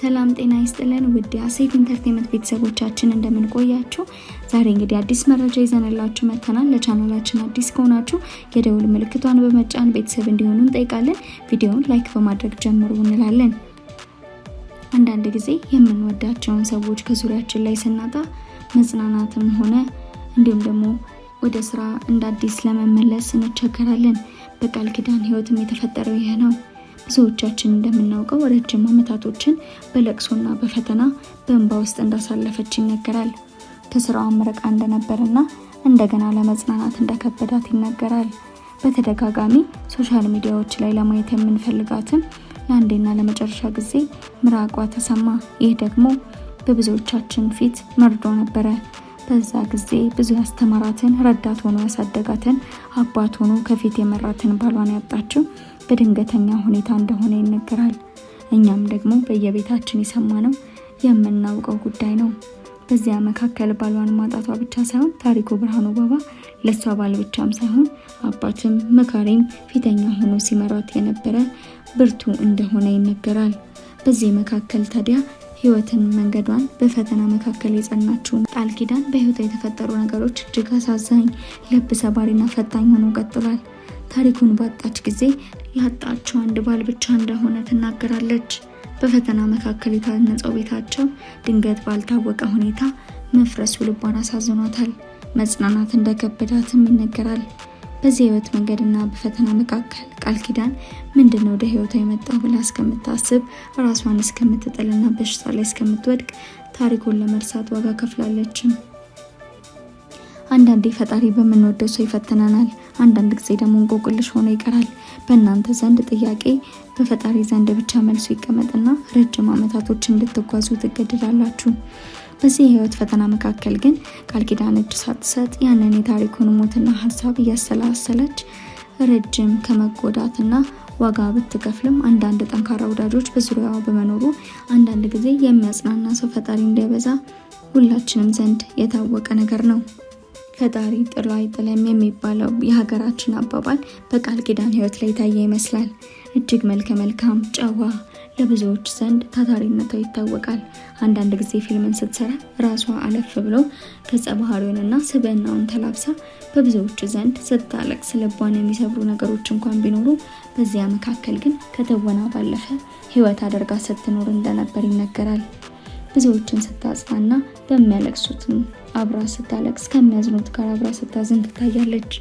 ሰላም ጤና ይስጥልን ውድ የአሴት ኢንተርቴይንመንት ቤተሰቦቻችን እንደምን ቆያችሁ? ዛሬ እንግዲህ አዲስ መረጃ ይዘንላችሁ መጥተናል። ለቻናላችን አዲስ ከሆናችሁ የደውል ምልክቷን በመጫን ቤተሰብ እንዲሆኑ እንጠይቃለን። ቪዲዮውን ላይክ በማድረግ ጀምሩ እንላለን። አንዳንድ ጊዜ የምንወዳቸውን ሰዎች ከዙሪያችን ላይ ስናጣ መጽናናትም ሆነ እንዲሁም ደግሞ ወደ ስራ እንደ አዲስ ለመመለስ እንቸገራለን። በቃል ኪዳን ህይወትም የተፈጠረው ይሄ ነው። ብዙዎቻችን እንደምናውቀው ረጅም ዓመታቶችን በለቅሶና በፈተና በእንባ ውስጥ እንዳሳለፈች ይነገራል። ከስራዋ መረቃ እንደነበርና እንደገና ለመጽናናት እንደከበዳት ይነገራል። በተደጋጋሚ ሶሻል ሚዲያዎች ላይ ለማየት የምንፈልጋትን ለአንዴና ለመጨረሻ ጊዜ ምራቋ ተሰማ። ይህ ደግሞ በብዙዎቻችን ፊት መርዶ ነበረ። በዛ ጊዜ ብዙ ያስተማራትን፣ ረዳት ሆኖ ያሳደጋትን፣ አባት ሆኖ ከፊት የመራትን ባሏን ያጣችው በድንገተኛ ሁኔታ እንደሆነ ይነገራል። እኛም ደግሞ በየቤታችን የሰማነው የምናውቀው ጉዳይ ነው። በዚያ መካከል ባሏን ማጣቷ ብቻ ሳይሆን ታሪኩ ብርሃኑ ባባ ለሷ ባል ብቻም ሳይሆን አባትም መካሪም ፊተኛ ሆኖ ሲመራት የነበረ ብርቱ እንደሆነ ይነገራል። በዚህ መካከል ታዲያ ህይወትን መንገዷን በፈተና መካከል የጸናችው ቃል ኪዳን በህይወቷ የተፈጠሩ ነገሮች እጅግ አሳዛኝ፣ ልብ ሰባሪና ፈታኝ ሆኖ ቀጥሏል። ታሪኩን ባጣች ጊዜ ያጣችው አንድ ባል ብቻ እንደሆነ ትናገራለች። በፈተና መካከል የታነጸው ቤታቸው ድንገት ባልታወቀ ሁኔታ መፍረሱ ልቧን አሳዝኗታል። መጽናናት እንደከበዳትም ይነገራል። በዚህ ህይወት መንገድና በፈተና መካከል ቃል ኪዳን ምንድነው ወደ ህይወቷ የመጣው ብላ እስከምታስብ ራሷን እስከምትጥልና በሽታ ላይ እስከምትወድቅ ታሪኩን ለመርሳት ዋጋ ከፍላለች። አንዳንዴ ፈጣሪ በምንወደው ሰው ይፈተናናል። አንዳንድ ጊዜ ደግሞ እንቆቅልሽ ሆኖ ይቀራል። በእናንተ ዘንድ ጥያቄ በፈጣሪ ዘንድ ብቻ መልሱ ይቀመጥና ረጅም ዓመታቶች እንድትጓዙ ትገደዳላችሁ። በዚህ የህይወት ፈተና መካከል ግን ቃል ኪዳን እጅ ሳትሰጥ ያንን የታሪኩን ሞትና ሀሳብ እያሰላሰለች ረጅም ከመጎዳትና ዋጋ ብትከፍልም አንዳንድ ጠንካራ ወዳጆች በዙሪያዋ በመኖሩ አንዳንድ ጊዜ የሚያጽናና ሰው ፈጣሪ እንዳይበዛ ሁላችንም ዘንድ የታወቀ ነገር ነው። ፈጣሪ ጥሎ አይጥልም የሚባለው የሀገራችን አባባል በቃል ኪዳን ህይወት ላይ ታየ ይመስላል። እጅግ መልከ መልካም፣ ጨዋ፣ ለብዙዎች ዘንድ ታታሪነቷ ይታወቃል። አንዳንድ ጊዜ ፊልምን ስትሰራ ራሷ አለፍ ብሎ ገጸ ባህሪውንና ስብዕናውን ተላብሳ በብዙዎች ዘንድ ስታለቅስ ልቧን የሚሰብሩ ነገሮች እንኳን ቢኖሩ በዚያ መካከል ግን ከተወና ባለፈ ህይወት አድርጋ ስትኖር እንደነበር ይነገራል። ብዙዎችን ስታጽናና በሚያለቅሱትም አብራ ስታለቅስ ከሚያዝኑት ጋር አብራ ስታዝን ትታያለች።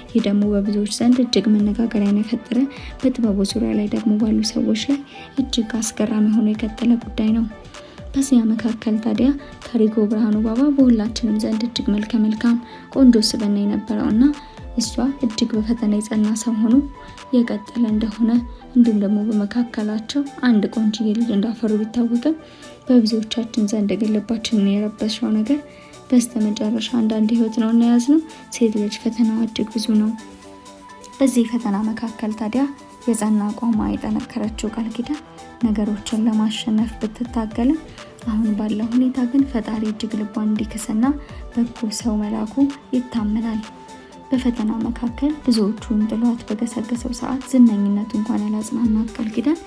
ይህ ደግሞ በብዙዎች ዘንድ እጅግ መነጋገሪያን የፈጠረ በጥበቡ ዙሪያ ላይ ደግሞ ባሉ ሰዎች ላይ እጅግ አስገራሚ ሆኖ የቀጠለ ጉዳይ ነው። በዚያ መካከል ታዲያ ታሪኩ ብርሃኑ ባባ በሁላችንም ዘንድ እጅግ መልከ መልካም፣ ቆንጆ ስብዕና የነበረውና እሷ እጅግ በፈተና የጸና ሰው ሆኖ የቀጠለ እንደሆነ እንዲሁም ደግሞ በመካከላቸው አንድ ቆንጆ ልጅ እንዳፈሩ ቢታወቅም በብዙዎቻችን ዘንድ ልባችንን የረበሸው ነገር በስተመጨረሻ አንዳንድ ህይወት ነው እናያዝነው። ሴት ልጅ ፈተናዋ እጅግ ብዙ ነው። በዚህ ፈተና መካከል ታዲያ የጸና አቋሟ የጠነከረችው ቃል ኪዳን ነገሮችን ለማሸነፍ ብትታገልም አሁን ባለው ሁኔታ ግን ፈጣሪ እጅግ ልቧን እንዲክስና በጎ ሰው መላኩ ይታመናል። በፈተና መካከል ብዙዎቹን ጥሏት በገሰገሰው ሰዓት ዝነኝነቱ እንኳን ያላጽናናት ቃል ኪዳን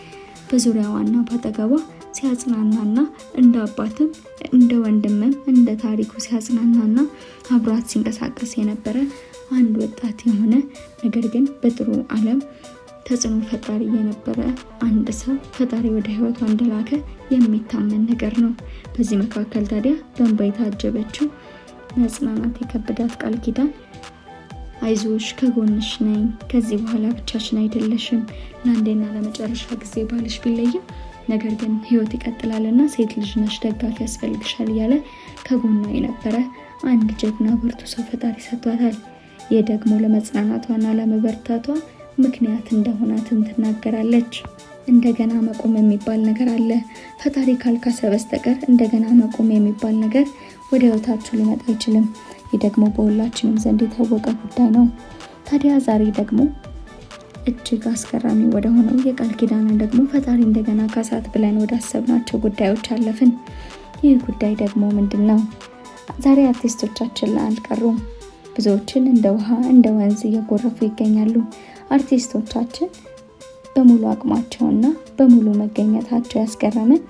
በዙሪያዋና ባጠገቧ ሲያጽናናና እንደ አባትም እንደ ወንድምም እንደ ታሪኩ ሲያጽናናና አብሯት ሲንቀሳቀስ የነበረ አንድ ወጣት የሆነ ነገር ግን በጥሩ ዓለም ተጽዕኖ ፈጣሪ የነበረ አንድ ሰው ፈጣሪ ወደ ህይወቷ እንደላከ የሚታመን ነገር ነው። በዚህ መካከል ታዲያ በእንባ የታጀበችው መጽናናት የከበዳት ቃል ኪዳን አይዞሽ፣ ከጎንሽ ነኝ፣ ከዚህ በኋላ ብቻሽን አይደለሽም፣ ለአንዴና ለመጨረሻ ጊዜ ባልሽ ቢለይም ነገር ግን ህይወት ይቀጥላልና ሴት ልጅ ነሽ፣ ደጋፊ ያስፈልግሻል እያለ ከጎኗ የነበረ አንድ ጀግና ብርቱ ሰው ፈጣሪ ሰጥቷታል። ይህ ደግሞ ለመጽናናቷና ለመበርታቷ ምክንያት እንደሆናትም ትናገራለች። እንደገና መቆም የሚባል ነገር አለ። ፈጣሪ ካልካሰ በስተቀር እንደገና መቆም የሚባል ነገር ወደ ህይወታችሁ ሊመጣ አይችልም። ይህ ደግሞ በሁላችንም ዘንድ የታወቀ ጉዳይ ነው። ታዲያ ዛሬ ደግሞ እጅግ አስገራሚ ወደ ሆነው የቃል ኪዳንን ደግሞ ፈጣሪ እንደገና ካሳት ብለን ወደ አሰብናቸው ጉዳዮች አለፍን። ይህ ጉዳይ ደግሞ ምንድነው? ዛሬ አርቲስቶቻችን ላይ አልቀሩም። ብዙዎችን እንደ ውሃ እንደ ወንዝ እየጎረፉ ይገኛሉ። አርቲስቶቻችን በሙሉ አቅማቸውና በሙሉ መገኘታቸው ያስገረመን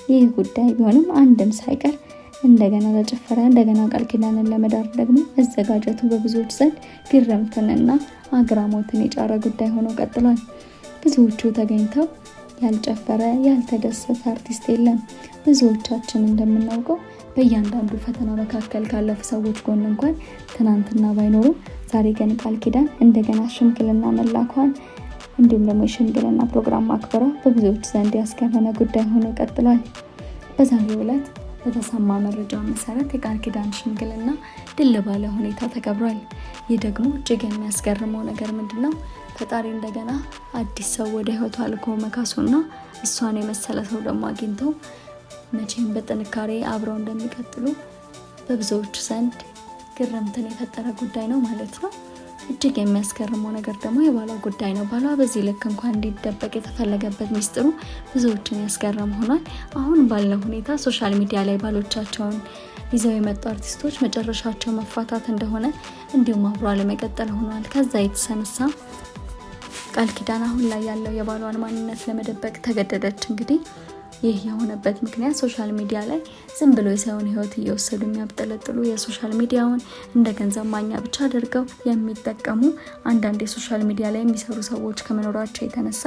ይህ ጉዳይ ቢሆንም አንድም ሳይቀር እንደገና ለጭፈራ እንደገና ቃል ኪዳንን ለመዳር ደግሞ መዘጋጀቱ በብዙዎች ዘንድ ግርምትንና አግራሞትን የጫረ ጉዳይ ሆኖ ቀጥሏል። ብዙዎቹ ተገኝተው ያልጨፈረ ያልተደሰተ አርቲስት የለም። ብዙዎቻችን እንደምናውቀው በእያንዳንዱ ፈተና መካከል ካለፉ ሰዎች ጎን እንኳን ትናንትና ባይኖሩ ዛሬ ግን ቃል ኪዳን እንደገና ሽምግልና መላኳን እንዲሁም ደግሞ የሽምግልና ፕሮግራም ማክበሯ በብዙዎች ዘንድ ያስገረመ ጉዳይ ሆኖ ቀጥሏል። በዛሬው ዕለት በተሰማ መረጃ መሰረት የቃል ኪዳን ሽምግልና ድል ባለ ሁኔታ ተከብሯል። ይህ ደግሞ እጅግ የሚያስገርመው ነገር ምንድነው? ፈጣሪ እንደገና አዲስ ሰው ወደ ህይወቷ ልኮ መካሱና እሷን የመሰለ ሰው ደግሞ አግኝተው መቼም በጥንካሬ አብረው እንደሚቀጥሉ በብዙዎች ዘንድ ግርምትን የፈጠረ ጉዳይ ነው ማለት ነው። እጅግ የሚያስገርመው ነገር ደግሞ የባሏ ጉዳይ ነው። ባሏ በዚህ ልክ እንኳን እንዲደበቅ የተፈለገበት ሚስጥሩ ብዙዎችን ያስገረም ሆኗል። አሁን ባለው ሁኔታ ሶሻል ሚዲያ ላይ ባሎቻቸውን ይዘው የመጡ አርቲስቶች መጨረሻቸው መፋታት እንደሆነ እንዲሁም አብሮ አለመቀጠል ሆኗል። ከዛ የተነሳ ቃል ኪዳን አሁን ላይ ያለው የባሏን ማንነት ለመደበቅ ተገደደች። እንግዲህ ይህ የሆነበት ምክንያት ሶሻል ሚዲያ ላይ ዝም ብሎ የሰውን ህይወት እየወሰዱ የሚያብጠለጥሉ የሶሻል ሚዲያውን እንደ ገንዘብ ማግኛ ብቻ አድርገው የሚጠቀሙ አንዳንድ የሶሻል ሚዲያ ላይ የሚሰሩ ሰዎች ከመኖራቸው የተነሳ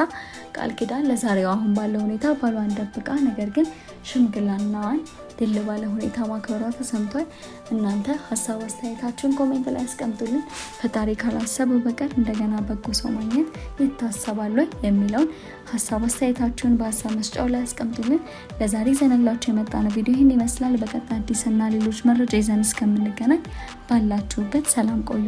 ቃል ኪዳን ለዛሬው አሁን ባለው ሁኔታ ባሏን ደብቃ ነገር ግን ሽምግልናዋን ድል ባለ ሁኔታ ማክበሯ ተሰምቷል። እናንተ ሀሳብ አስተያየታችሁን ኮሜንት ላይ አስቀምጡልን። ፈጣሪ ካላሰበው በቀር እንደገና በጎ ሰው ማግኘት ይታሰባል የሚለውን ሀሳብ አስተያየታችሁን በሀሳብ መስጫው ላይ አስቀምጡልን። ለዛሬ ይዘንላችሁ የመጣነው ቪዲዮ ይህን ይመስላል። በቀጣይ አዲስና ሌሎች መረጃ ይዘን እስከምንገናኝ ባላችሁበት ሰላም ቆዩ።